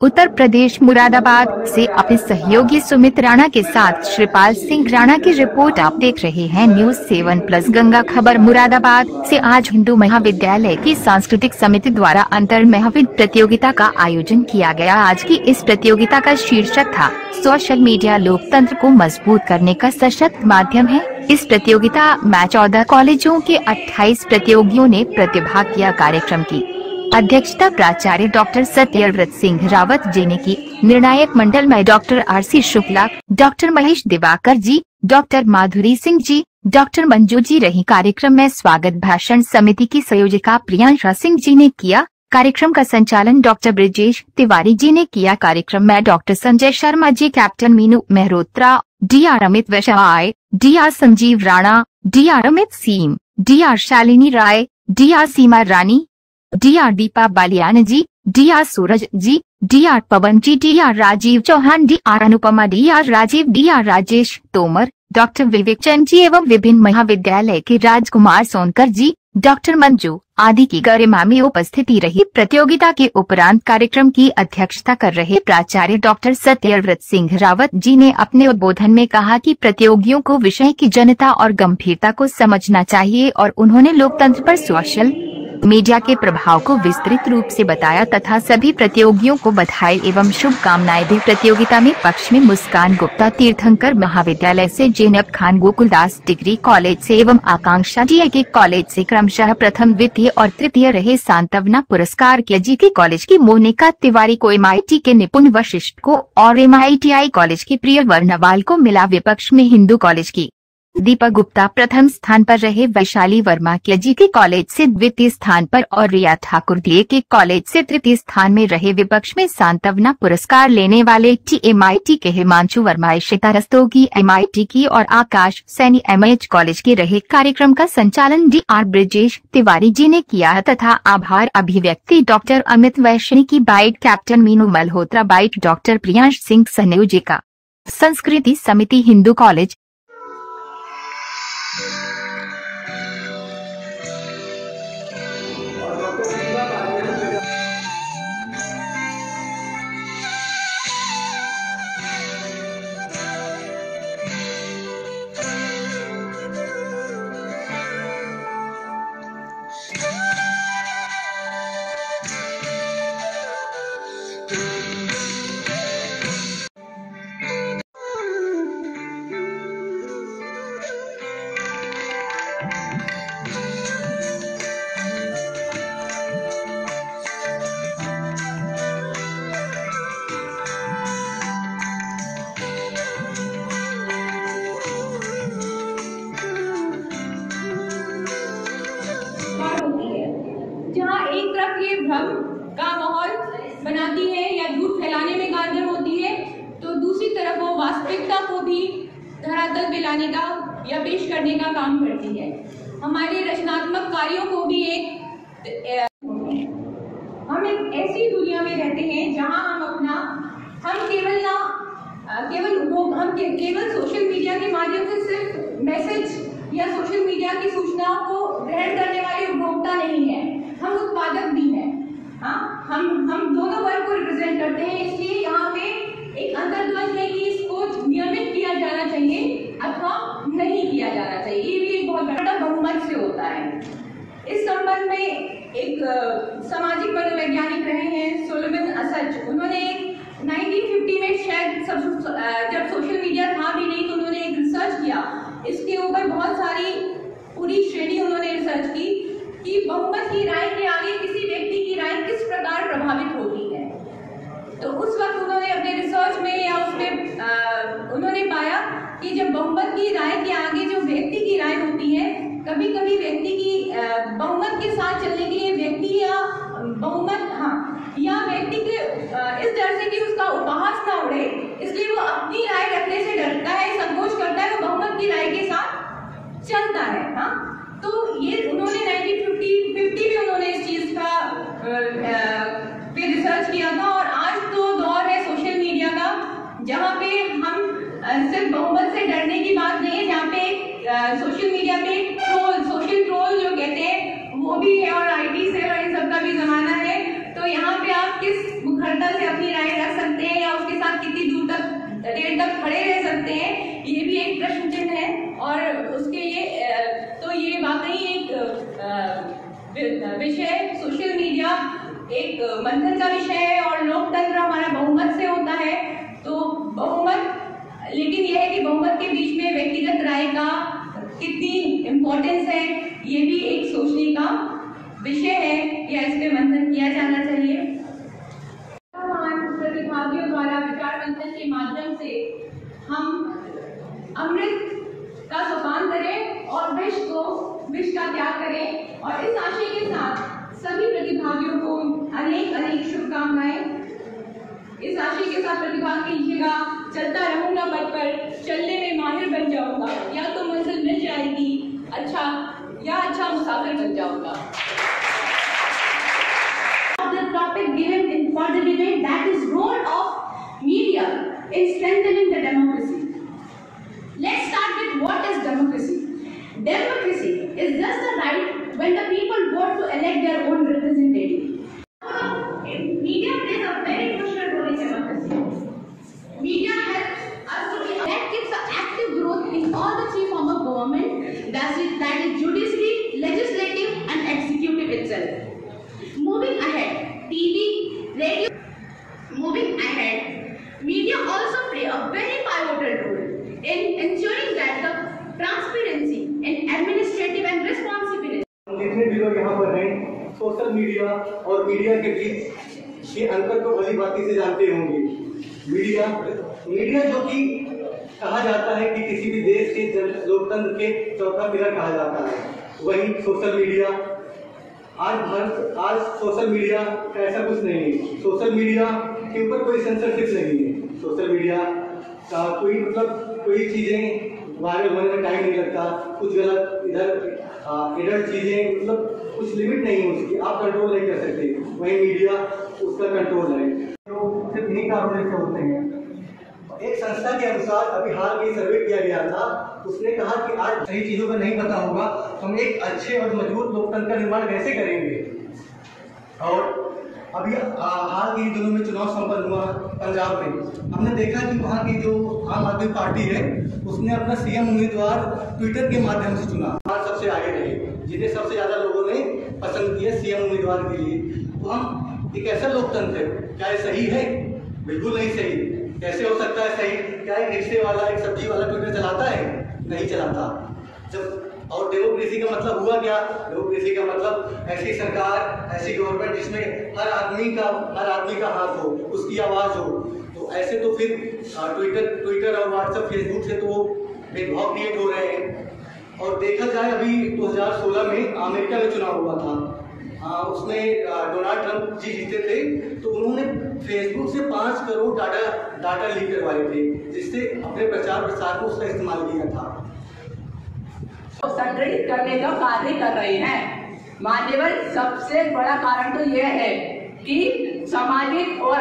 उत्तर प्रदेश मुरादाबाद से अपने सहयोगी सुमित राणा के साथ श्रीपाल सिंह राणा की रिपोर्ट आप देख रहे हैं न्यूज 7+ गंगा खबर। मुरादाबाद से आज हिंदू महाविद्यालय की सांस्कृतिक समिति द्वारा अंतर महाविद्यालय प्रतियोगिता का आयोजन किया गया। आज की इस प्रतियोगिता का शीर्षक था सोशल मीडिया लोकतंत्र को मजबूत करने का सशक्त माध्यम है। इस प्रतियोगिता में 14 कॉलेजों के 28 प्रतियोगियों ने प्रतिभाग किया। कार्यक्रम की अध्यक्षता प्राचार्य डॉक्टर सत्यव्रत सिंह रावत जी ने की। निर्णायक मंडल में doctor RC Shukla, doctor Mahesh Diwakar ji, doctor Madhuri Singh ji, doctor Manju ji रही। कार्यक्रम में स्वागत भाषण समिति की संयोजिका प्रियांशा सिंह जी ने किया। कार्यक्रम का संचालन डॉक्टर ब्रिजेश तिवारी जी ने किया। कार्यक्रम में doctor Sanjay Sharma ji, captain Meenu Mehrotra, DR Amit Vaishya, DR Sanjeev Rana, DR Amit Seem, DR Shalini Rai, DR Seema Rani, DR Deepa Baliyan ji, DR Suraj ji, DR Pawan ji, DR Rajeev Chauhan, DR Anupama, DR Rajeev, DR Rajesh Tomar, doctor Vivek Chand ji एवं विभिन्न महाविद्यालय के राजकुमार सोनकर जी, डॉक्टर मंजू आदि की गरिमा में उपस्थिति रही। प्रतियोगिता के उपरांत कार्यक्रम की अध्यक्षता कर रहे प्राचार्य डॉक्टर सत्यव्रत सिंह रावत जी ने अपने उद्बोधन में कहा कि प्रतियोगियों को विषय की जनता और गंभीरता को समझना चाहिए और उन्होंने लोकतंत्र पर सोशल मीडिया के प्रभाव को विस्तृत रूप से बताया तथा सभी प्रतियोगियों को बधाई एवं शुभकामनाएं दी। प्रतियोगिता में पक्ष में मुस्कान गुप्ता तीर्थंकर महाविद्यालय से, जैनब खान गोकुलदास डिग्री कॉलेज से एवं आकांक्षा DAK कॉलेज से क्रमशः प्रथम, द्वितीय और तृतीय रहे। सांत्वना पुरस्कार KGK कॉलेज की मोनिका तिवारी को, MIT के निपुण वशिष्ठ को और MITI कॉलेज के प्रिय वर्णवाल को मिला। विपक्ष में हिंदू कॉलेज की दीपक गुप्ता प्रथम स्थान पर रहे। वैशाली वर्मा KGK कॉलेज से द्वितीय स्थान पर और रिया ठाकुर DAK कॉलेज से तृतीय स्थान में रहे। विपक्ष में सांत्वना पुरस्कार लेने वाले MIT के हिमांशु वर्मा, इशिता रस्तोगी MIT की और आकाश सैनी MH कॉलेज के रहे। कार्यक्रम का संचालन DR ब्रिजेश तिवारी जी ने किया तथा आभार अभिव्यक्ति डॉक्टर अमित वैश्य की bite, captain Meenu Malhotra bite, doctor Priyansh Singh संयोजिका संस्कृति समिति हिंदू कॉलेज। जहाँ एक तरफ ये भ्रम का माहौल बनाती है या झूठ फैलाने में कारगर होती है, तो दूसरी तरफ वो वास्तविकता को भी धरातल पे लाने का या पेश करने का काम करती है। हमारे रचनात्मक कार्यों को भी हम एक ऐसी दुनिया में रहते हैं जहाँ हम केवल सोशल मीडिया के माध्यम से सिर्फ मैसेज या सोशल मीडिया की सूचनाओं को ग्रहण करने वाले उपभोक्ता नहीं है, हम उत्पादक भी हैं। हाँ, हम दोनों वर्ग को रिप्रेजेंट करते हैं। इसलिए यहाँ पे एक अंतर्द्वंद है कि इसको नियमित किया जाना चाहिए अथवा नहीं किया जाना चाहिए। ये भी एक बहुत बड़ा बहुमत से होता है। इस संबंध में एक सामाजिक मनोवैज्ञानिक रहे हैं सोलोमन असच। उन्होंने 1950 में शायद जब सोशल मीडिया था भी नहीं, तो उन्होंने एक रिसर्च किया। इसके ऊपर बहुत सारी पूरी श्रेणी उन्होंने रिसर्च की कि बहुमत की राय के आगे किसी व्यक्ति की राय किस प्रकार प्रभावित होती है। तो उस वक्त उन्होंने अपने रिसर्च में या उसमें उन्होंने पाया कि जब बहुमत की राय के आगे जो व्यक्ति की राय होती है, कभी कभी व्यक्ति की बहुमत के साथ चलने के लिए व्यक्ति या व्यक्ति के इस डर से कि उसका उपहास ना उड़े, इसलिए वो अपनी राय रखने से डरता है, संकोच करता है, वो बहुमत की राय के साथ चलता है। हाँ, तो ये उन्होंने 1950 में उन्होंने इस चीज का पे रिसर्च किया था। और आज तो दौर है सोशल मीडिया का, जहाँ पे हम सिर्फ बहुमत से डरने की बात नहीं है, जहाँ पे सोशल मीडिया पे सोशल ट्रोल जो कहते हैं वो भी है, और IT से और इन सब का भी जमाना है। तो यहाँ पे आप किस उद्घटता से अपनी राय रख सकते हैं या उसके साथ कितनी देर तक खड़े रह सकते हैं, ये भी एक प्रश्न चिन्ह है। और उसके ये वाकई एक विषय, सोशल मीडिया एक मंथन का विषय है और लोकतंत्र हमारा बहुमत से होता है। तो बहुमत, लेकिन यह है कि बहुमत के बीच में व्यक्तिगत राय का कितनी इम्पोर्टेंस है, ये भी एक सोचने का विषय है या इस पे मंथन किया जाना चाहिए। प्रतिभागियों द्वारा विचार मंथन के माध्यम से हम अमृत का सोपान करें और विष का त्याग करें। और इस आशय के साथ सभी प्रतिभागियों को अनेक शुभकामनाएं। इस आशय के साथ प्रतिभाग कीजिएगा। चलता रहूंगा पथ पर, चलने में माहिर बन जाऊंगा, या तो मंजिल मिल जाएगी अच्छा मुसाफिर बन जाऊंगा। The topic given for the debate, that is role of media in strengthening the democracy. Let's start with what is democracy. Democracy is just the right when the people vote to elect their own representative. Media plays a very crucial role in democracy. Media helps us to be, that gives an active growth in all the three forms of government, that is judiciary, legislative and executive itself. Moving ahead, TV, radio. Moving ahead, media also play a very pivotal role in ensuring that the transparency in administrative and responsibility. जितने भी लोग यहाँ पर हैं, social media और media के बीच के अंतर को भली भांति से जानते होंगे। मीडिया जो कि कहा जाता है कि किसी भी देश के लोकतंत्र के चौथा पिलर कहा जाता है, वही सोशल मीडिया। आज सोशल मीडिया का ऐसा कुछ नहीं है। सोशल मीडिया के ऊपर कोई सेंसरशिप नहीं है। सोशल मीडिया का कोई चीजें वायरल होने में टाइम नहीं लगता, कुछ गलत इधर चीजें कुछ लिमिट नहीं है उसकी, आप कंट्रोल नहीं कर सकते। वही मीडिया उसका कंट्रोल है। तो सिर्फ यही काम होते हैं। एक संस्था के अनुसार अभी हाल में सर्वे किया गया था, उसने कहा कि आज सही चीजों का नहीं पता होगा, हम एक अच्छे और मजबूत लोकतंत्र का निर्माण कैसे करेंगे। और अभी हाल के दिनों में चुनाव संपन्न हुआ पंजाब में, हमने देखा कि वहाँ की जो आम आदमी पार्टी है उसने अपना सीएम उम्मीदवार ट्विटर के माध्यम से चुना, सबसे आगे रहे, जिन्हें सबसे ज्यादा लोगों ने पसंद किया सीएम उम्मीदवार के लिए। तो हम एक ऐसा लोकतंत्र है, क्या ये सही है? बिल्कुल नहीं सही। कैसे हो सकता है सही? क्या एक रिक्शे वाला, एक सब्जी वाला ट्विटर चलाता है? नहीं चलाता। जब और डेमोक्रेसी का मतलब हुआ क्या? डेमोक्रेसी का मतलब ऐसी सरकार, ऐसी गवर्नमेंट जिसमें हर आदमी का हाथ हो, उसकी आवाज हो। तो ऐसे तो फिर ट्विटर और व्हाट्सएप, फेसबुक से तो भेदभाव क्रिएट हो रहे हैं। और देखा जाए अभी 2016 में अमेरिका में चुनाव हुआ था, उसमें डोनाल्ड ट्रंप जी जीते थे, तो उन्होंने फेसबुक से 5 करोड़ डाटा लीक करवाए थे, जिससे अपने प्रचार प्रसार में उसका इस्तेमाल किया था। संगठित करने का कार्य कर रहे हैं। मान्यवर, सबसे बड़ा कारण तो यह है कि सामाजिक और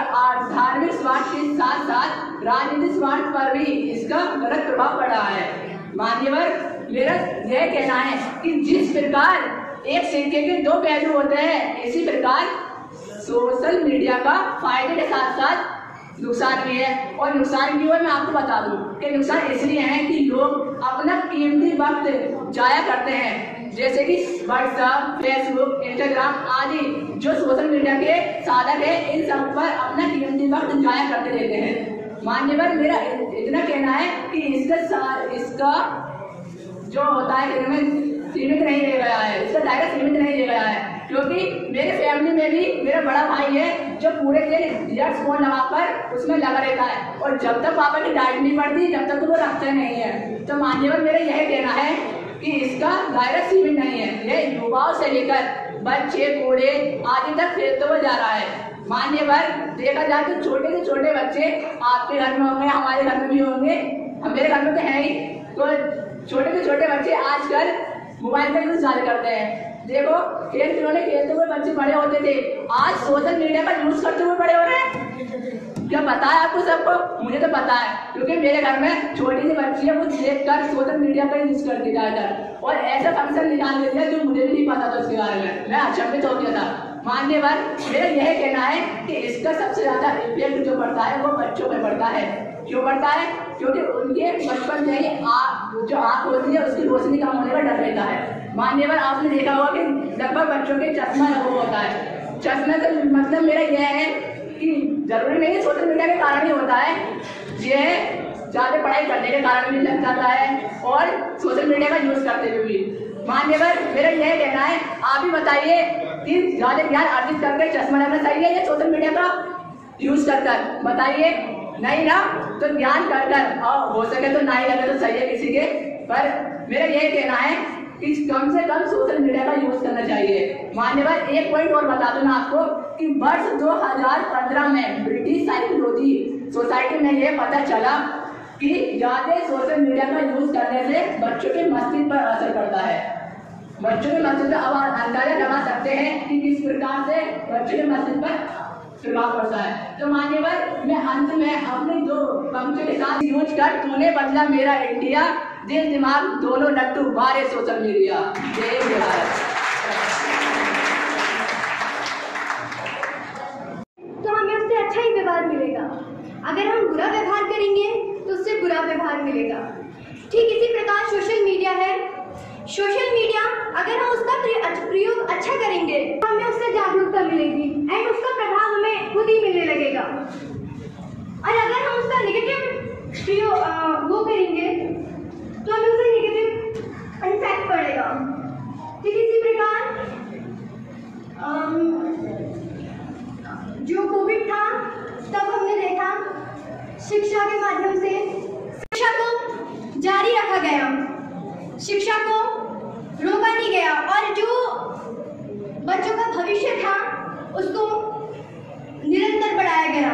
धार्मिक स्वार्थ के साथ साथ राजनीतिक स्वार्थ पर भी इसका गलत प्रभाव पड़ा है। मान्यवर, मेरा यह कहना है कि जिस प्रकार एक सिक्के के 2 पहलू होते हैं, इसी प्रकार सोशल मीडिया का फायदे के साथ साथ नुकसान भी है। और नुकसान क्यों है मैं आपको बता दूं कि नुकसान इसलिए है कि लोग अपना कीमती वक्त जाया करते हैं, जैसे कि व्हाट्सएप, फेसबुक, इंस्टाग्राम आदि जो सोशल मीडिया के साधन है, इन सब पर अपना कीमती वक्त जाया करते रहते हैं। मान्यवर, मेरा इतना कहना है कि इसका जो होता है सीमित नहीं रह गया है, इसका दायरा सीमित नहीं रह गया है। क्योंकि मेरे फैमिली में भी मेरा बड़ा भाई है जो पूरे दिन ईयरफोन फोन लगाकर उसमें लगा रहता है, और जब तक पापा की डांट नहीं पड़ती तब तक तो वो रखते नहीं है। तो मान्यवर, मेरा यह कहना है कि इसका दायरा सीमित नहीं है, ये युवाओं से लेकर बच्चे, बूढ़े आदि तक फैलते हुए जा रहा है। मान्यवर, देखा जाए तो छोटे से छोटे बच्चे आपके घर में होंगे, हमारे घर में भी होंगे, मेरे घर में तो है ही। तो छोटे से छोटे बच्चे आजकल मोबाइल का यूज ज्यादा करते हैं। देखो, खेलते हुए बच्चे बड़े होते थे, आज सोशल मीडिया का यूज करते हुए बड़े हो रहे हैं। क्या पता है आपको सबको? मुझे तो पता है, क्योंकि मेरे घर में छोटी सी बच्ची है, वो देखकर सोशल मीडिया का यूज करती जाकर, और ऐसा फंक्शन निकाल देती है जो मुझे भी नहीं पता था उसके बारे में, मैं अचंभित हो गया था। मान्यवर, मेरा यह कहना है कि इसका सबसे ज्यादा इफेक्ट जो पड़ता है वो बच्चों में पड़ता है। क्यों पड़ता है? क्योंकि उनके बचपन में ही जो आँख होती है उसकी रोशनी कम होने का डर रहता है। मान्यवर, आपने देखा होगा कि लगभग बच्चों के चश्मा वो होता है। चश्मे का मतलब मेरा यह है कि जरूरी नहीं सोशल मीडिया के कारण ही होता है, यह ज्यादा पढ़ाई करने के कारण भी लग जाता है और सोशल मीडिया का यूज करते हुए भी। मान्यवर, मेरा यह कहना है, आप ही बताइए कि ज्यादा ज्ञान अर्जित करके चश्मा लगना चाहिए या सोशल मीडिया का यूज कर बताइए? नहीं ना, तो ज्ञान कर और हो सके तो ना ही लगे तो सही है किसी के। पर मेरा यह कहना है कि कम से कम सोशल मीडिया का यूज करना चाहिए। मान्यवर, एक पॉइंट और बता दूं ना आपको कि वर्ष 2015 में ब्रिटिश साइकोलॉजी सोसाइटी में यह पता चला कि ज्यादा सोशल मीडिया का यूज करने से बच्चों के मस्तिष्क पर असर पड़ता है। बच्चों के मस्तिष्क का अब अंदाजा लगा सकते हैं कि किस प्रकार से बच्चों के मस्तिष्क पर प्रभाव पड़ता है। तो मान्यवर, मैं अंत में अपने दो पंक्तियों के साथ यूज कर तूने बदला मेरा इंडिया, दिल दिमाग दोनों लट्टू मारे सोशल मीडिया। जय भारत। तो हमें उससे अच्छा ही व्यवहार मिलेगा। अगर हम बुरा व्यवहार करेंगे तो उससे बुरा व्यवहार मिलेगा। ठीक इसी प्रकार सोशल मीडिया है। सोशल मीडिया अगर हम उसका प्रयोग अच्छा करेंगे तो हमें उससे जागरूकता मिलेगी एंड उसका प्रभाव हमें खुद ही मिलने लगेगा। और अगर हम उसका नेगेटिव प्रयोग वो करेंगे तो हमें उससे नेगेटिव इम्पैक्ट पड़ेगा। ठीक इसी प्रकार जो कोविड था तब हमने देखा शिक्षा के माध्यम से शिक्षा को जारी रखा गया, शिक्षा को रोका नहीं गया और जो बच्चों का भविष्य था उसको निरंतर बढ़ाया गया।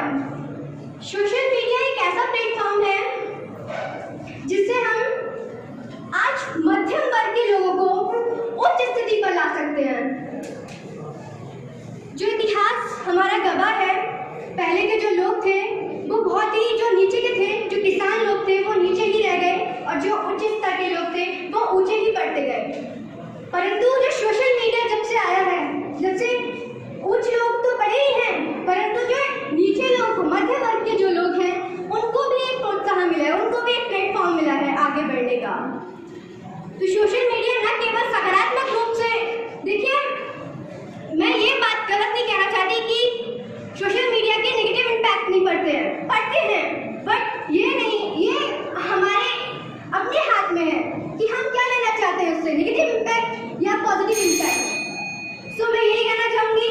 सोशल मीडिया एक ऐसा प्लेटफॉर्म है जिससे हम आज मध्यम वर्ग के लोगों को उच्च स्थिति पर ला सकते हैं। जो इतिहास हमारा गवाह है, पहले के जो लोग थे वो बहुत ही जो नीचे के थे, जो किसान लोग थे वो नीचे ही रह गए और जो उच्च स्तर के लोग थे वो ऊंचे ही बढ़ते गए। परंतु जो सोशल मीडिया जब से आया है, जब से उच्च लोग तो बड़े ही हैं परंतु जो नीचे लोग, मध्य वर्ग के जो लोग हैं उनको भी एक प्रोत्साहन मिला है, उनको भी एक प्लेटफॉर्म मिला है आगे बढ़ने का। तो सोशल मीडिया न केवल सकारात्मक रूप से, देखिए मैं ये बात गलत नहीं कहना चाहती कि सोशल मीडिया के नेगेटिव इम्पैक्ट नहीं पड़ते हैं, बट ये नहीं, ये हमारे अपने हाथ में है कि हम क्या लेना चाहते हैं उससे, नेगेटिव इम्पैक्ट या पॉजिटिव इम्पैक्ट। सो मैं यही कहना चाहूंगी,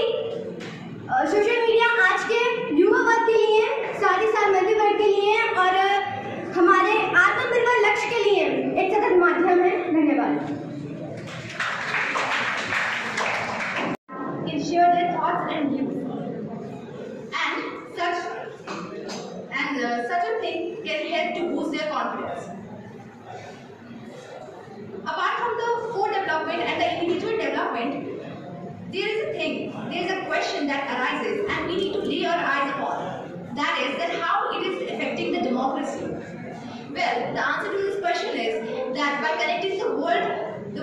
सोशल मीडिया आज के युवा वर्ग के लिए, साथ ही साथ मध्य वर्ग के लिए और हमारे आत्मनिर्भर लक्ष्य के लिए एक सतत माध्यम है। धन्यवाद। Share their thoughts and views, and such a thing can help to boost their confidence. Apart from the co-development and the individual development, there is a question that arises and we need to lay our eyes upon. That is that how it is affecting the democracy. Well, the answer to this question is that by connecting the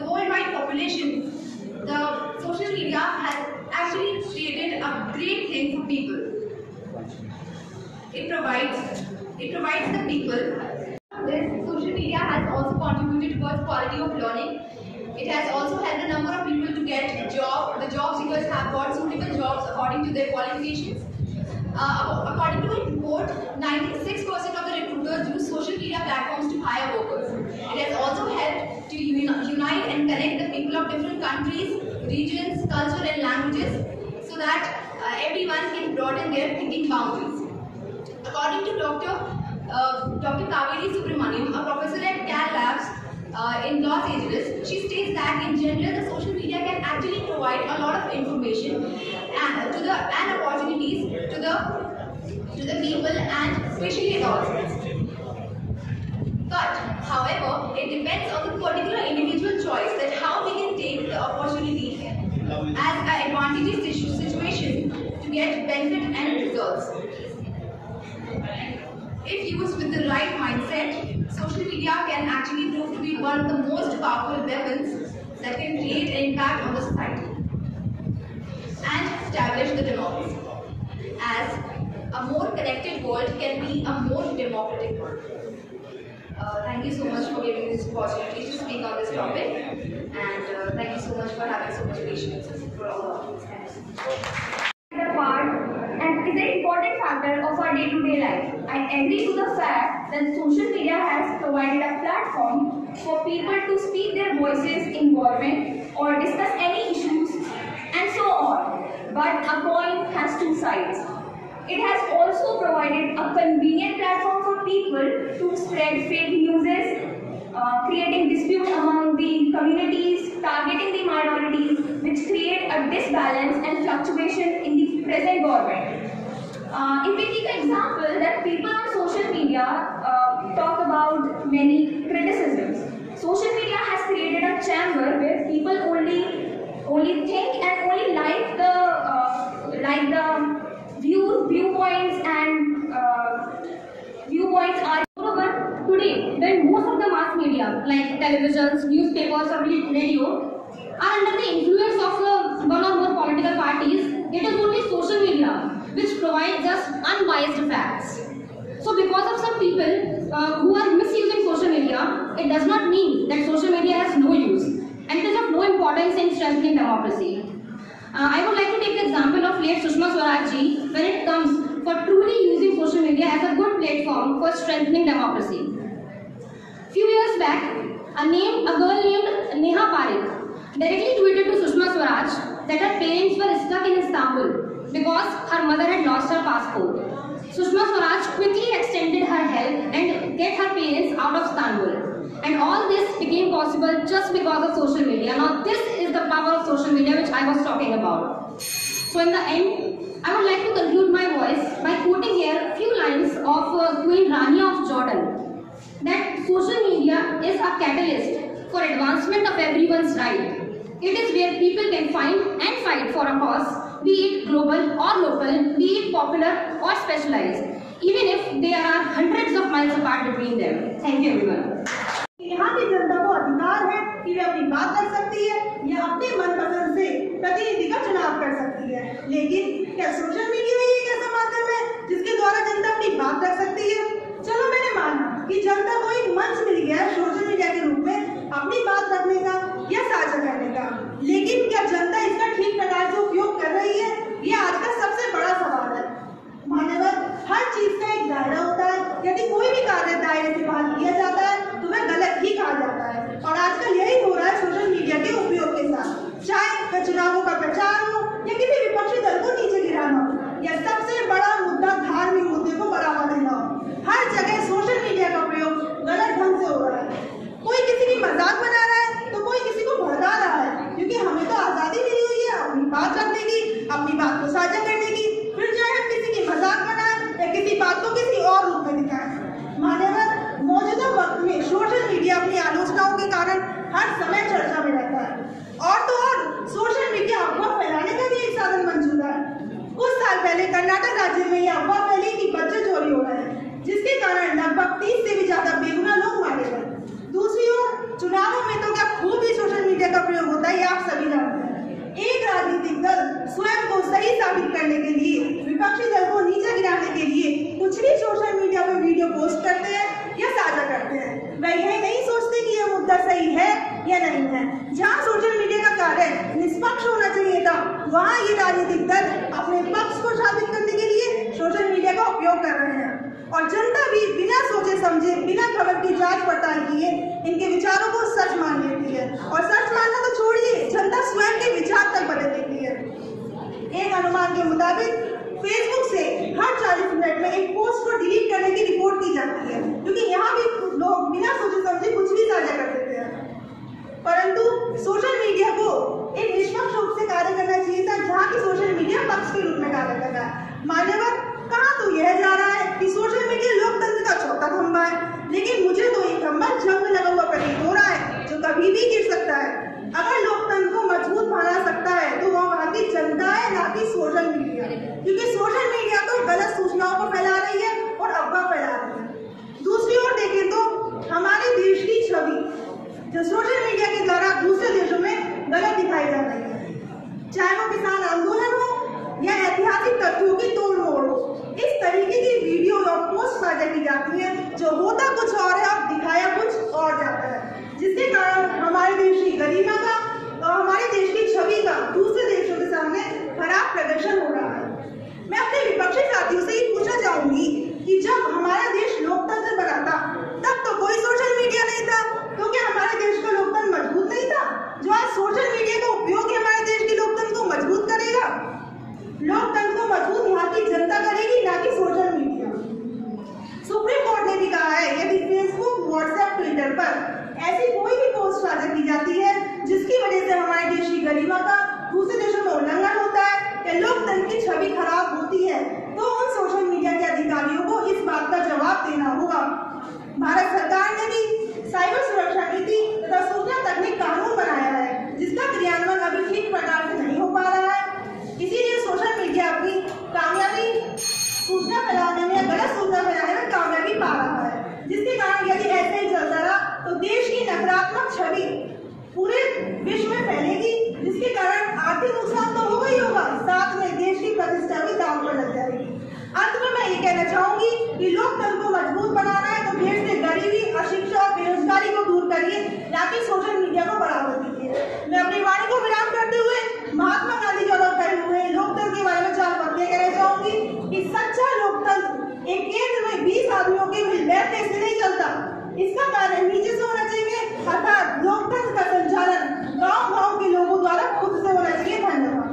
worldwide population, the social media has actually created a great thing for people. It provides the people. This social media has also contributed towards quality of learning. It has also helped a number of people to get a job. The job seekers have got suitable jobs according to their qualifications. According to a report, 96% of the recruiters use social media platforms to hire workers. It has also helped to unite and connect the people of different countries, regions, culture and languages so that everyone can broaden their thinking boundaries. According to Dr. Kaveri Subramaniam, a professor at Cal Labs in Los Angeles, she states that in general the social media can actually provide a lot of information and opportunities to the people and especially adults. But however, it depends on the particular individual choice that how we can take the opportunity as an advantageous situation to get benefit and results. If used with the right mindset, social media can actually prove to be one of the most powerful weapons that can create an impact on the society. And the democracy. As a more connected world can be a more democratic world. Thank you so much for giving this opportunity to speak on this topic, and thank you so much for having so much patience for all of us. And is an important factor of our day-to-day life. I agree to the fact that social media has provided a platform for people to speak their voices in government or discuss any issues and so on. But a coin has two sides. It has also provided a convenient platform for people to spread fake news, creating dispute among the communities, targeting the minorities, which create a disbalance and fluctuation in the present government. If we take an example that people on social media talk about many criticisms, social media has created a chamber where people only think and only like the viewpoints are. However, today, when most of the mass media like televisions, newspapers, or radio are under the influence of one or more political parties, it is only social media which provides us unbiased facts. So because of some people who are misusing social media, it does not mean that social media has no use and it is of no importance in strengthening democracy. I would like to take the example of late Sushma Swaraj ji when it comes for truly using social media as a good platform for strengthening democracy. Few years back, a girl named Neha Parekh directly tweeted to Sushma Swaraj that her parents were stuck in Istanbul because her mother had lost her passport. Sushma Swaraj quickly extended her help and get her parents out of Istanbul. And all this became possible just because of social media. Now this is the power of social media which I was talking about. So in the end, I would like to conclude my voice by quoting here a few lines of Queen Rania of Jordan. That social media is a catalyst for advancement of everyone's right. It is where people can find and fight for a cause, be it global or local, be it popular or specialized, even if there are hundreds of miles apart between them. Thank you everyone. यहाँ की जनता को अधिकार है कि वे अपनी बात कर सकती है या अपने मनपसंद से प्रतिनिधि का चुनाव कर सकती है, लेकिन क्या सोशल मीडिया ही एक ऐसा माध्यम है जिसके द्वारा जनता अपनी बात कर सकती है? चलो मैंने माना कि जनता को एक मंच मिल गया है सोशल मीडिया के रूप में अपनी बात रखने का या साझा करने का, लेकिन क्या जनता इसका ठीक प्रकार से उपयोग कर रही है? यह आज का सबसे बड़ा सवाल है। मान्यवर, हर चीज का एक दायरा होता है। यदि कोई भी कार्य दायरे से बाहर किया जाता है तो वह गलत ही कहा जाता है, और आजकल यही हो रहा है सोशल मीडिया के उपयोग के साथ। चाहे वह चुनावों का प्रचार हो या किसी विपक्षी दल को नीचे गिराना हो या सबसे बड़ा मुद्दा धार्मिक मुद्दे को बढ़ावा देना हो, हर जगह सोशल मीडिया का प्रयोग गलत ढंग से हो रहा है। कोई किसी की मजाक बना रहा है तो कोई किसी को भड़का रहा है, क्योंकि हमें तो आजादी मिली हुई है अपनी बात रखने की, अपनी बात को साझा करने की। फिर चाहे हम किसी की मजाक बनाए या किसी बात को किसी और रूप में दिखाएं। मान्यवर, मौजूदा वक्त में सोशल मीडिया अपनी आलोचनाओं के कारण हर समय चर्चा में रहता है, और तो और सोशल मीडिया अफवाह फैलाने का भी एक साधन बन चुका है। कुछ साल पहले कर्नाटक राज्य में यह अफवाह फैली कि बच्चे चोरी हो रहे हैं, जिसके कारण लगभग 30 से भी ज्यादा बेगुनाह लोग मारे गए। दूसरी ओर चुनावों में तो क्या खूब ही सोशल मीडिया का प्रयोग होता है, ये आप सभी जानते हैं। एक राजनीतिक दल स्वयं को सही साबित करने के लिए, विपक्षी दल को नीचे गिराने के लिए कुछ भी सोशल मीडिया पर वीडियो पोस्ट करते हैं या साझा करते हैं। वह यह नहीं सोचते कि यह मुद्दा सही है या नहीं है। जहां सोशल मीडिया का कार्य निष्पक्ष होना चाहिए था, वहां ये राजनीतिक दल अपने पक्ष को साबित करने के लिए सोशल मीडिया का उपयोग कर रहे हैं, और जनता भी बिना सोचे समझे, बिना खबर की जांच पड़ताल किए इनके विचारों को सच मान लेती है, और सच मानना तो छोड़िए, जनता स्वयं के विचार तक बदल देती है। एक अनुमान के मुताबिक फेसबुक से हर 40 मिनट में एक पोस्ट को डिलीट करने की रिपोर्ट की जाती है, क्योंकि यहाँ भी लोग बिना सोचे समझे कुछ भी साझा कर देते हैं। परंतु सोशल मीडिया को एक निष्पक्ष रूप से कार्य करना चाहिए था, जहाँ की सोशल मीडिया पक्ष के रूप में कार्य कर रहा है। मान्यवर, कहाँ तो यह जा रहा है कि सोशल मीडिया लोकतंत्र का चौथा खंभा है, लेकिन मुझे तो ये खंभा जंग में लगा हुआ प्रतीत हो रहा है, जो कभी भी गिर सकता है। अगर लोकतंत्र को मजबूत बना सकता है तो वह वहाँ की जनता है, ना कि सोशल मीडिया, क्योंकि सोशल मीडिया तो गलत सूचनाओं को फैला रही है और अफवाह फैला रही है। दूसरी ओर देखें तो हमारे देश की छवि जो सोशल मीडिया के द्वारा दूसरे देशों में गलत दिखाई जा रही है, चाहे वो किसान आंदोलन हो या तथ्यों की तोड़ मोड़ हो। इस तरीके की वीडियो और पोस्ट साझा की जाती है जो होता कुछ और है और दिखाया कुछ और जाता है, जिसके कारण हमारे देश की गरिमा का और हमारे देश की छवि का दूसरे देशों के सामने खराब प्रदर्शन हो रहा है। मैं अपने विपक्षी साथियों से ये पूछना चाहूंगी कि जब हमारा देश लोकतंत्र बना था तब तो कोई सोशल मीडिया नहीं था, तो क्या हमारे देश का लोकतंत्र मजबूत नहीं था? जो आज सोशल मीडिया का उपयोग हमारे देश के लोकतंत्र को मजबूत करेगा। लोकतंत्र को मजबूत यहाँ की जनता करेगी, ना कि सोशल मीडिया। सुप्रीम कोर्ट ने भी कहा है यदि फेसबुक, व्हाट्सएप, ट्विटर पर ऐसी कोई भी पोस्ट साझा की जाती है जिसकी वजह से हमारे देश की गरिमा का दूसरे देशों में उल्लंघन होता है या लोकतंत्र की छवि खराब होती है, तो उन सोशल मीडिया के अधिकारियों को इस बात का जवाब देना होगा। भारत सरकार ने भी साइबर सुरक्षा नीति तथा सूचना तकनीक कानून बनाया है, जिसका क्रियान्वयन अभी ठीक प्रकार से नहीं हो पा रहा है। इसीलिए सोशल मीडिया अपनी कामयाबी सूचना फैलाने में या गलत सूचना फैलाने में कामयाबी पा रहा है, जिसके कारण यदि ऐसे ही चलता रहा तो देश की नकारात्मक छवि पूरे विश्व में फैलेगी, जिसके कारण आर्थिक नुकसान तो होगा ही होगा, साथ में देश की प्रतिष्ठा भी दांव पर लग जाएगी। अंत में मैं ये कहना चाहूंगी कि लोकतंत्र को मजबूत बनाना है तो देश से गरीबी, अशिक्षा और बेरोजगारी को दूर करिए, ना कि सोशल मीडिया को बढ़ावा दीजिए। मैं अपनी वाणी को विराम करते हुए महात्मा गांधी द्वारा कहे हुए लोकतंत्र के बारे में 4 बातें कहना चाहूंगी कि सच्चा लोकतंत्र एक केंद्र में 20 आदमियों के मिल बैठने से नहीं चलता। इसका कार्य नीचे से होना चाहिए, अर्थात लोकतंत्र का संचालन गांव-गांव के लोगों द्वारा खुद से होना चाहिए। धन्यवाद।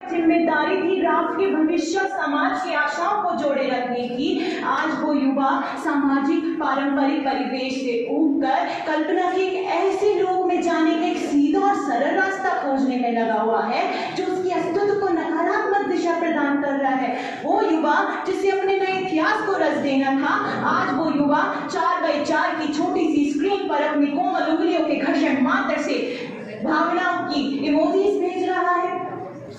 जिम्मेदारी थी राष्ट्र के भविष्य और समाज की आशाओं को जोड़े रखने की। आज वो युवा सामाजिक पारंपरिक परिवेश से उठकर कल्पना के एक ऐसे लोक में जाने का एक सीधा और सरल रास्ता खोजने में लगा हुआ है जो उसके अस्तित्व को नकारात्मक दिशा प्रदान कर रहा है। वो युवा जिसे अपने नए इतिहास को रच देना था, आज वो युवा 4x4 की छोटी सी स्क्रीन पर अपनी कोमल उंगलियों के घर्षण मात्र से भावनाओं की इमोजीज भेज रहा है।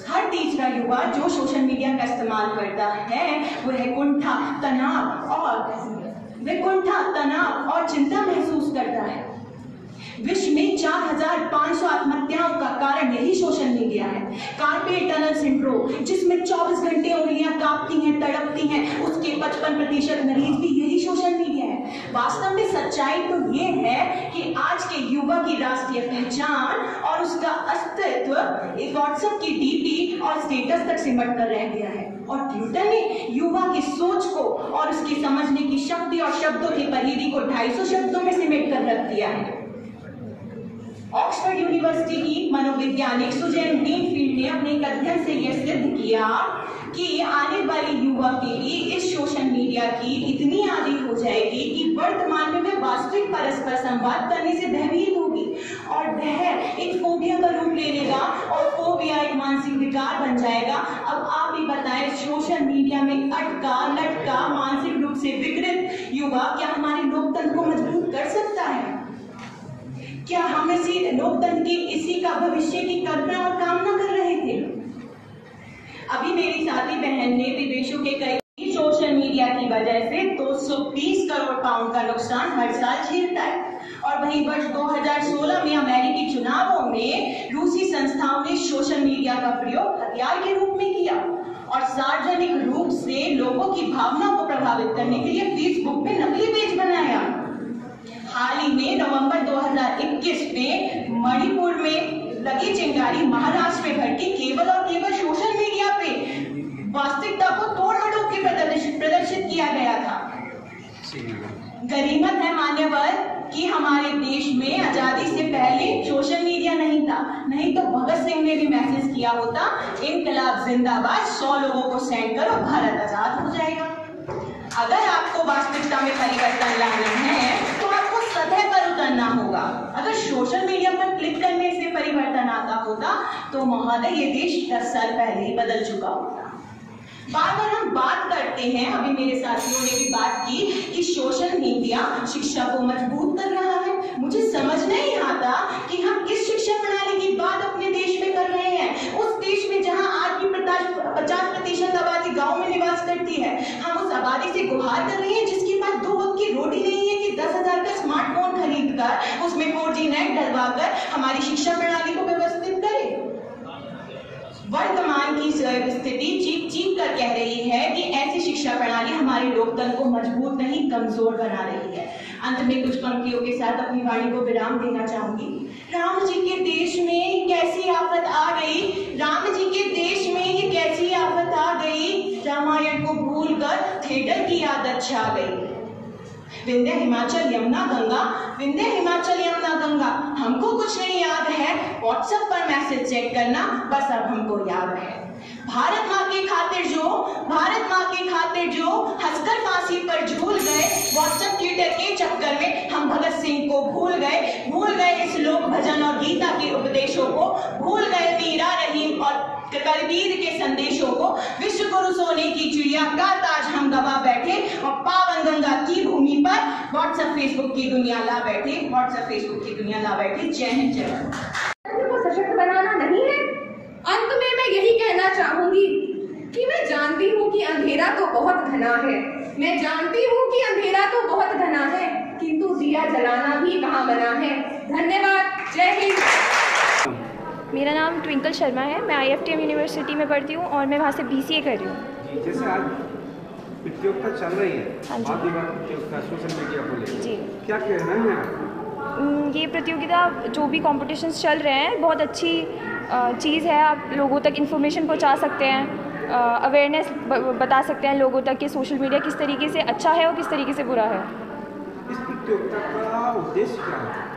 हर तीसरा युवा जो सोशल मीडिया का इस्तेमाल करता है वह कुंठा, तनाव और चिंता महसूस करता है। विश्व में 4500 आत्महत्याओं का कारण यही सोशल मीडिया है। कार्पेल टनल सिंड्रोम, जिसमें 24 घंटे उंगलियां कांपती हैं, तड़पती हैं, उसके 55% मरीज भी यही सोशल मीडिया है। वास्तव में सच्चाई तो ये है कि आज के युवा की राष्ट्रीय पहचान और उसका अस्तित्व व्हाट्सएप की डीपी और स्टेटस तक सिमट कर रह गया है, और ट्विटर ने युवा की सोच को और उसकी समझने की शक्ति और शब्दों की परिधि को 250 शब्दों में सिमट कर रख दिया है। ऑक्सफोर्ड यूनिवर्सिटी की मनोवैज्ञानिक सुजैन ग्रीनफील्ड ने अपने एक अध्ययन से यह सिद्ध किया कि आने वाली युवा पीढ़ी इस सोशल मीडिया की इतनी आदी हो जाएगी कि वर्तमान में वह वास्तविक परस्पर संवाद करने से भयभीत होगी और वह एक फोबिया का रूप ले लेगा और फोबिया एक मानसिक विकार बन जाएगा। अब आप ही बताएं, सोशल मीडिया में अटका लटका मानसिक रूप से विकृत युवा क्या हमारे लोकतंत्र को मजबूत कर सकता है? क्या हम इसी लोकतंत्र की इसी का भविष्य की कल्पना और कामना कर रहे थे? अभी मेरी साथी बहन ने विदेशों के कई सोशल मीडिया की वजह से 220 करोड़ पाउंड का नुकसान हर साल झेलता है, और वहीं वर्ष 2016 में अमेरिकी चुनावों में रूसी संस्थाओं ने सोशल मीडिया का प्रयोग हथियार के रूप में किया और सार्वजनिक रूप से लोगों की भावनाओं को प्रभावित करने के लिए फेसबुक पे नकली पेज बनाया। हाल ही में नवंबर 2021 में मणिपुर में लगी चिंगारी महाराष्ट्र में भड़की केवल और केवल सोशल मीडिया पे वास्तविकता को तोड़ मरोड़ के प्रदर्शित किया गया था। गनीमत है मान्यवर कि हमारे देश में आजादी से पहले सोशल मीडिया नहीं था, नहीं तो भगत सिंह ने भी मैसेज किया होता, इनकलाब जिंदाबाद, 100 लोगों को सेंड करो, भारत आजाद हो जाएगा। अगर आपको वास्तविकता में परिवर्तन लाना है तो आपको सतह पर उतरना होगा। अगर सोशल मीडिया पर क्लिक करने से परिवर्तन आता होता तो महोदय ये देश 10 साल पहले ही बदल चुका होता। बार बार हम बात करते हैं, अभी मेरे साथियों ने भी बात की कि सोशल मीडिया शिक्षा को मजबूत कर रहा है। मुझे समझ नहीं आता कि हम किस शिक्षा प्रणाली की बात अपने देश में कर रहे हैं। उस देश में जहां आज भी 50% आबादी गांव में निवास करती है, हम उस आबादी से गुहार कर रहे हैं जिसके पास 2 वक्त की रोटी नहीं है कि 10,000 का स्मार्टफोन खरीद कर उसमें 4G नेट डलवा कर हमारी शिक्षा प्रणाली को व्यवस्थित करे। वर्तमान वर्तमान की स्थिति चीख चीख कर कह रही है कि ऐसी शिक्षा प्रणाली हमारे लोकतंत्र को मजबूत नहीं कमजोर बना रही है। अंत में कुछ पंक्तियों के साथ अपनी वाणी को विराम देना चाहूंगी। राम जी के देश में कैसी आफत आ गई, राम जी के देश में ये कैसी आफत आ गई, रामायण को भूलकर थिएटर की आदत छा गई। विंध्य हिमाचल यमुना गंगा, विंध्य हिमाचल यमुना गंगा, हमको कुछ नहीं याद है, व्हाट्सएप पर मैसेज चेक करना बस अब हमको याद है। भारत माँ के खातिर जो, भारत माँ के खातिर जो हंसकर फांसी पर झूल गए, व्हाट्सएप ट्विटर के चक्कर में हम भगत सिंह को भूल गए इस लोक भजन और गीता के उपदेशों को, भूल गए मीरा रहीम और कबीर के संदेशों को। विश्व गुरु सोने की चिड़िया का ताज हम गवा बैठे और पावन गंगा की भूमि पर व्हाट्सएप फेसबुक की दुनिया ला बैठे, व्हाट्सएप फेसबुक की दुनिया ला बैठे। जय हिंद जय भारत। को सशक्त बनाना नहीं है। अंत में मैं यही कहना चाहूंगी कि मैं जानती हूँ कि अंधेरा तो बहुत घना है, मैं जानती हूँ कि अंधेरा तो बहुत घना है, किंतु दिया जलाना भी कहाँ बना है। धन्यवाद। जय हिंद। मेरा नाम ट्विंकल शर्मा है, मैं IFTM यूनिवर्सिटी में पढ़ती हूँ और मैं वहाँ से BCA कर रही हूँ। जी, जैसे आज प्रतियोगिता चल रही है, वाद विवाद प्रतियोगिता सोशल मीडिया को लेकर, जी क्या कहना है आपको? ये प्रतियोगिता जो भी कॉम्पिटिशन्स चल रहे हैं बहुत अच्छी चीज़ है। आप लोगों तक इन्फॉर्मेशन पहुँचा सकते हैं, अवेयरनेस बता सकते हैं लोगों तक कि सोशल मीडिया किस तरीके से अच्छा है और किस तरीके से बुरा है। इस प्रतियोगिता का उद्देश्य क्या है?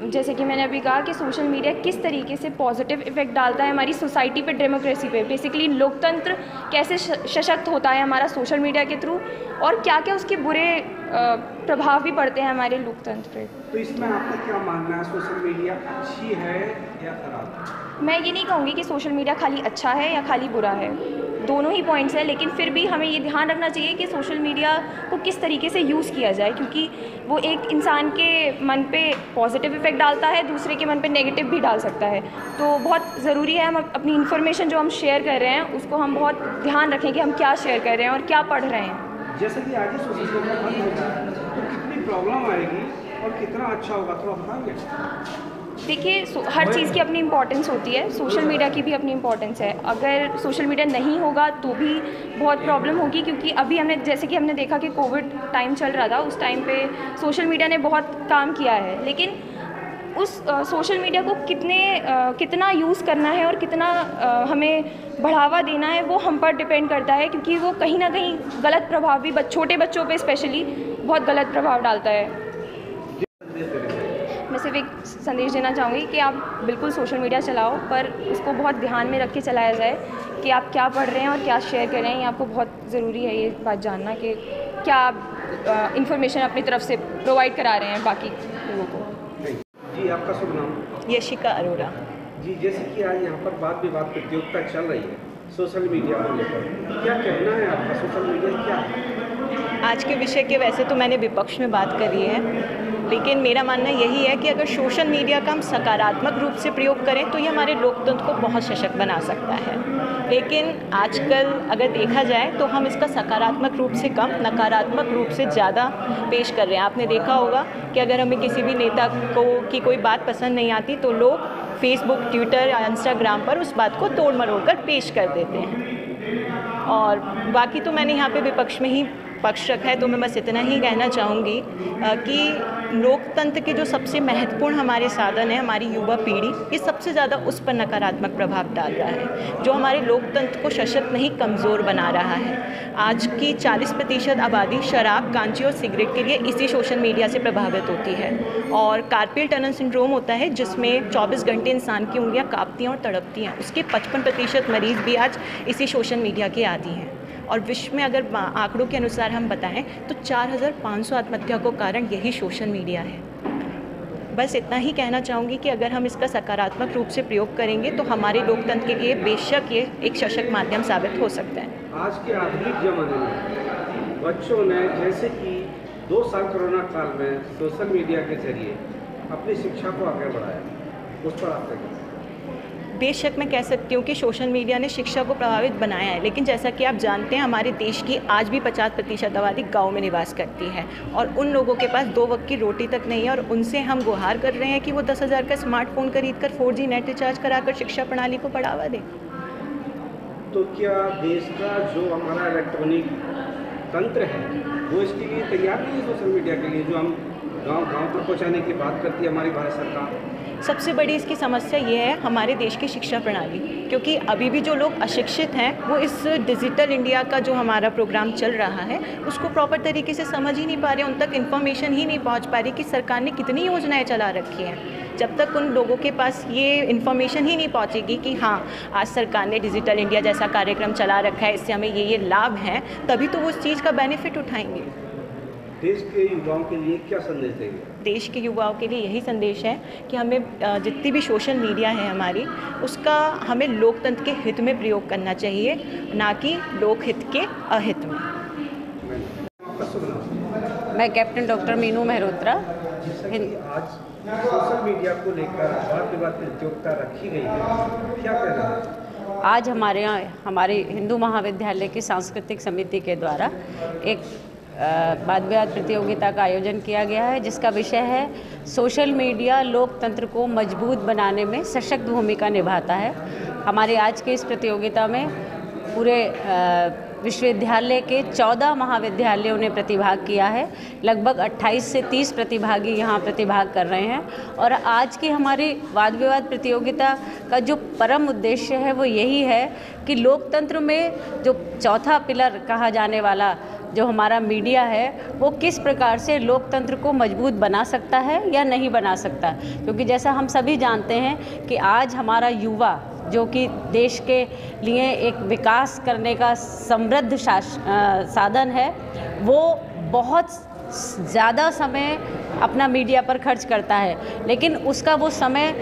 जैसे कि मैंने अभी कहा कि सोशल मीडिया किस तरीके से पॉजिटिव इफेक्ट डालता है हमारी सोसाइटी पे, डेमोक्रेसी पे, बेसिकली लोकतंत्र कैसे सशक्त होता है हमारा सोशल मीडिया के थ्रू, और क्या क्या उसके बुरे प्रभाव भी पड़ते हैं हमारे लोकतंत्र पे। तो इसमें आपका क्या मानना है, सोशल मीडिया अच्छी है या खराब? मैं ये नहीं कहूँगी कि सोशल मीडिया खाली अच्छा है या खाली बुरा है, दोनों ही पॉइंट्स हैं, लेकिन फिर भी हमें ये ध्यान रखना चाहिए कि सोशल मीडिया को किस तरीके से यूज़ किया जाए, क्योंकि वो एक इंसान के मन पे पॉजिटिव इफेक्ट डालता है, दूसरे के मन पे नेगेटिव भी डाल सकता है। तो बहुत ज़रूरी है हम अपनी इन्फॉर्मेशन जो हम शेयर कर रहे हैं उसको हम बहुत ध्यान रखें कि हम क्या शेयर कर रहे हैं और क्या पढ़ रहे हैं। जैसे कि आगे सोशल मीडिया बंद होगा तो कितनी प्रॉब्लम आएगी और कितना अच्छा होगा, थोड़ा बताएंगे? देखिए, हर चीज़ की अपनी इम्पोर्टेंस होती है, सोशल मीडिया की भी अपनी इम्पोर्टेंस है। अगर सोशल मीडिया नहीं होगा तो भी बहुत प्रॉब्लम होगी, क्योंकि अभी हमने देखा कि कोविड टाइम चल रहा था, उस टाइम पे सोशल मीडिया ने बहुत काम किया है, लेकिन उस सोशल मीडिया को कितना यूज़ करना है और कितना हमें बढ़ावा देना है वो हम पर डिपेंड करता है, क्योंकि वो कहीं ना कहीं गलत प्रभाव भी छोटे बच्चों पे स्पेशली बहुत गलत प्रभाव डालता है। मैं सिर्फ एक संदेश देना चाहूँगी कि आप बिल्कुल सोशल मीडिया चलाओ, पर उसको बहुत ध्यान में रख के चलाया जाए कि आप क्या पढ़ रहे हैं और क्या शेयर कर रहे हैं। ये आपको बहुत ज़रूरी है ये बात जानना कि क्या आप इंफॉर्मेशन अपनी तरफ से प्रोवाइड करा रहे हैं बाकी लोगों को। जी, आपका शुभ नाम? यशिका अरोड़ा। जी, जैसे कि आज यहाँ पर वाद विवाद प्रतियोगिता चल रही है सोशल मीडिया को लेकर, क्या कहना है आपका, सोशल मीडिया क्या है? आज के विषय के वैसे तो मैंने विपक्ष में बात करी है, लेकिन मेरा मानना यही है कि अगर सोशल मीडिया का हम सकारात्मक रूप से प्रयोग करें तो ये हमारे लोकतंत्र को बहुत सशक्त बना सकता है। लेकिन आजकल अगर देखा जाए तो हम इसका सकारात्मक रूप से कम, नकारात्मक रूप से ज़्यादा पेश कर रहे हैं। आपने देखा होगा कि अगर हमें किसी भी नेता की कोई बात पसंद नहीं आती तो लोग फेसबुक, ट्विटर या इंस्टाग्राम पर उस बात को तोड़ मरोड़ कर पेश कर देते हैं। और बाकी तो मैंने यहाँ पे विपक्ष में ही पक्ष रखा है, तो मैं बस इतना ही कहना चाहूँगी कि लोकतंत्र के जो सबसे महत्वपूर्ण हमारे साधन है, हमारी युवा पीढ़ी, ये सबसे ज़्यादा उस पर नकारात्मक प्रभाव डाल रहा है, जो हमारे लोकतंत्र को सशक्त नहीं कमज़ोर बना रहा है। आज की 40% आबादी शराब, गांजे और सिगरेट के लिए इसी सोशल मीडिया से प्रभावित होती है। और कार्पेल टनल सिंड्रोम होता है जिसमें 24 घंटे इंसान की उंगलियाँ कांपती हैं और तड़पती हैं, उसके 55% मरीज़ भी आज इसी सोशल मीडिया के आदी हैं। और विश्व में अगर आंकड़ों के अनुसार हम बताएं तो 4500 आत्महत्या को कारण यही सोशल मीडिया है। बस इतना ही कहना चाहूँगी कि अगर हम इसका सकारात्मक रूप से प्रयोग करेंगे तो हमारे लोकतंत्र के लिए बेशक ये एक सशक्त माध्यम साबित हो सकता है। आज के आधुनिक ज़माने में बच्चों ने जैसे कि 2 साल कोरोना काल में सोशल मीडिया के जरिए अपनी शिक्षा को आगे बढ़ाया, उस पर आप क्या? बेशक मैं कह सकती हूँ कि सोशल मीडिया ने शिक्षा को प्रभावित बनाया है, लेकिन जैसा कि आप जानते हैं हमारे देश की आज भी 50% आबादी गाँव में निवास करती है और उन लोगों के पास 2 वक्त की रोटी तक नहीं है, और उनसे हम गुहार कर रहे हैं कि वो 10,000 का स्मार्टफोन खरीद कर 4G नेट रिचार्ज कराकर शिक्षा प्रणाली को बढ़ावा दें। तो क्या देश का जो हमारा इलेक्ट्रॉनिक तंत्र है वो इसके लिए तैयार नहीं है सोशल मीडिया के लिए, जो हम गांव तक पहुंचाने की बात करती है हमारी भारत सरकार? सबसे बड़ी इसकी समस्या ये है हमारे देश की शिक्षा प्रणाली, क्योंकि अभी भी जो लोग अशिक्षित हैं वो इस डिजिटल इंडिया का जो हमारा प्रोग्राम चल रहा है उसको प्रॉपर तरीके से समझ ही नहीं पा रहे, उन तक इन्फॉर्मेशन ही नहीं पहुंच पा रही कि सरकार ने कितनी योजनाएं चला रखी हैं। जब तक उन लोगों के पास ये इन्फॉर्मेशन ही नहीं पहुंचेगी कि हाँ आज सरकार ने डिजिटल इंडिया जैसा कार्यक्रम चला रखा है, इससे हमें ये लाभ हैं, तभी तो वो उस चीज़ का बेनिफिट उठाएंगे। देश के युवाओं के लिए क्या संदेश देंगे? देश के युवाओं के लिए यही संदेश है कि हमें जितनी भी सोशल मीडिया है हमारी, उसका हमें लोकतंत्र के हित में प्रयोग करना चाहिए, ना कि लोकहित के अहित में। मैं कैप्टन डॉक्टर मीनू मेहरोत्रा। आज सोशल मीडिया को लेकर वाद विवाद प्रतियोगिता रखी गई है, क्या कहना है? आज हमारे यहाँ हमारे हिंदू महाविद्यालय की सांस्कृतिक समिति के द्वारा एक वाद विवाद प्रतियोगिता का आयोजन किया गया है, जिसका विषय है सोशल मीडिया लोकतंत्र को मजबूत बनाने में सशक्त भूमिका निभाता है। हमारे आज के इस प्रतियोगिता में पूरे विश्वविद्यालय के 14 महाविद्यालयों ने प्रतिभाग किया है। लगभग 28 से 30 प्रतिभागी यहाँ प्रतिभाग कर रहे हैं और आज की हमारी वाद विवाद प्रतियोगिता का जो परम उद्देश्य है वो यही है कि लोकतंत्र में जो चौथा पिलर कहा जाने वाला जो हमारा मीडिया है वो किस प्रकार से लोकतंत्र को मजबूत बना सकता है या नहीं बना सकता, क्योंकि जैसा हम सभी जानते हैं कि आज हमारा युवा जो कि देश के लिए एक विकास करने का समृद्ध साधन है, वो बहुत ज़्यादा समय अपना मीडिया पर खर्च करता है, लेकिन उसका वो समय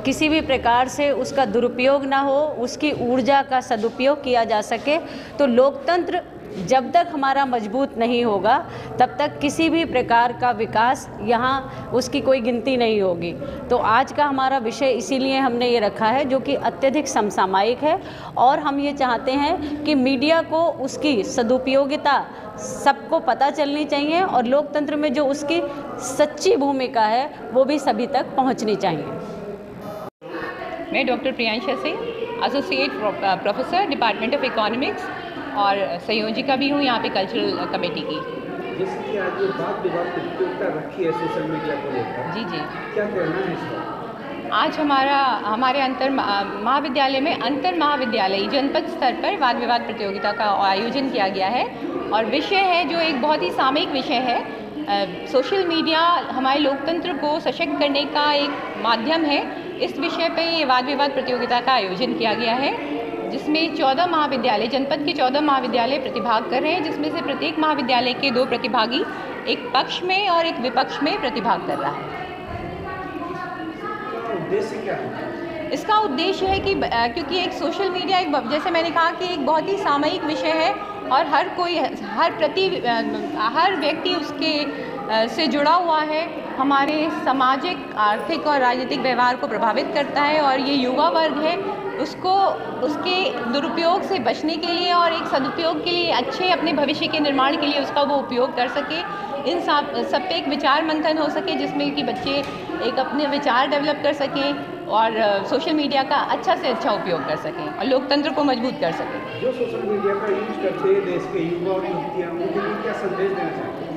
किसी भी प्रकार से उसका दुरुपयोग ना हो, उसकी ऊर्जा का सदुपयोग किया जा सके। तो लोकतंत्र जब तक हमारा मजबूत नहीं होगा तब तक किसी भी प्रकार का विकास यहाँ उसकी कोई गिनती नहीं होगी। तो आज का हमारा विषय इसीलिए हमने ये रखा है जो कि अत्यधिक समसामयिक है और हम ये चाहते हैं कि मीडिया को उसकी सदुपयोगिता सबको पता चलनी चाहिए और लोकतंत्र में जो उसकी सच्ची भूमिका है वो भी सभी तक पहुँचनी चाहिए। मैं doctor Priyansha Singh, associate professor department of economics और संयोजिका भी हूँ यहाँ पे कल्चरल कमेटी की। जैसे कि आज ये वाद विवाद प्रतियोगिता रखी है सोशल मीडिया को लेकर, जी जी, क्या कहना है इसका? आज हमारे अंतर महाविद्यालय में अंतर महाविद्यालयी जनपद स्तर पर वाद विवाद प्रतियोगिता का आयोजन किया गया है और विषय है जो एक बहुत ही सामयिक विषय है। सोशल मीडिया हमारे लोकतंत्र को सशक्त करने का एक माध्यम है। इस विषय पे ये वाद विवाद प्रतियोगिता का आयोजन किया गया है, जिसमें 14 महाविद्यालय, जनपद के 14 महाविद्यालय प्रतिभाग कर रहे हैं, जिसमें से प्रत्येक महाविद्यालय के 2 प्रतिभागी एक पक्ष में और एक विपक्ष में प्रतिभाग कर रहा है। उद्देश्य क्या है? इसका उद्देश्य है कि क्योंकि एक सोशल मीडिया एक, जैसे मैंने कहा कि एक बहुत ही सामयिक विषय है और हर व्यक्ति उसके से जुड़ा हुआ है, हमारे सामाजिक, आर्थिक और राजनीतिक व्यवहार को प्रभावित करता है और ये युवा वर्ग है, उसको उसके दुरुपयोग से बचने के लिए और एक सदुपयोग के लिए, अच्छे अपने भविष्य के निर्माण के लिए उसका वो उपयोग कर सके। इन सब पे एक विचार मंथन हो सके जिसमें कि बच्चे एक अपने विचार डेवलप कर सकें और सोशल मीडिया का अच्छा से अच्छा उपयोग कर सकें और लोकतंत्र को मजबूत कर सकें। जो सोशल मीडिया का यूज करते हैं देश के युवा और युवतियाँ, उनके लिए क्या संदेश देना चाहते हैं?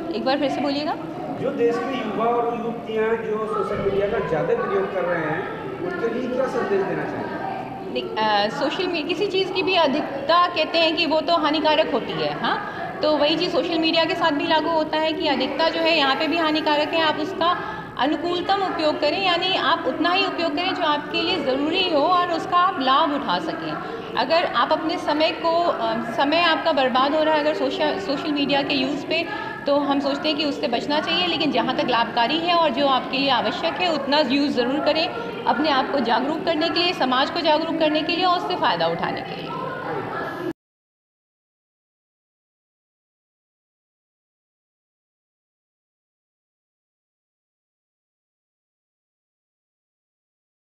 एक बार फिर से बोलिएगा। जो देश के युवा और युवतियाँ जो सोशल मीडिया का ज़्यादा प्रयोग कर रहे हैं, उनके लिए क्या संदेश देना चाहिए? सोशल मीडिया किसी चीज़ की भी अधिकता कहते हैं कि वो तो हानिकारक होती है, हाँ, तो वही चीज़ सोशल मीडिया के साथ भी लागू होता है कि अधिकता जो है यहाँ पे भी हानिकारक है। आप उसका अनुकूलतम उपयोग करें, यानी आप उतना ही उपयोग करें जो आपके लिए ज़रूरी हो और उसका आप लाभ उठा सकें। अगर आप अपने समय आपका बर्बाद हो रहा है अगर सोशल मीडिया के यूज़ पे, तो हम सोचते हैं कि उससे बचना चाहिए, लेकिन जहाँ तक लाभकारी है और जो आपके लिए आवश्यक है उतना यूज़ ज़रूर करें, अपने आप को जागरूक करने के लिए, समाज को जागरूक करने के लिए और उससे फ़ायदा उठाने के लिए।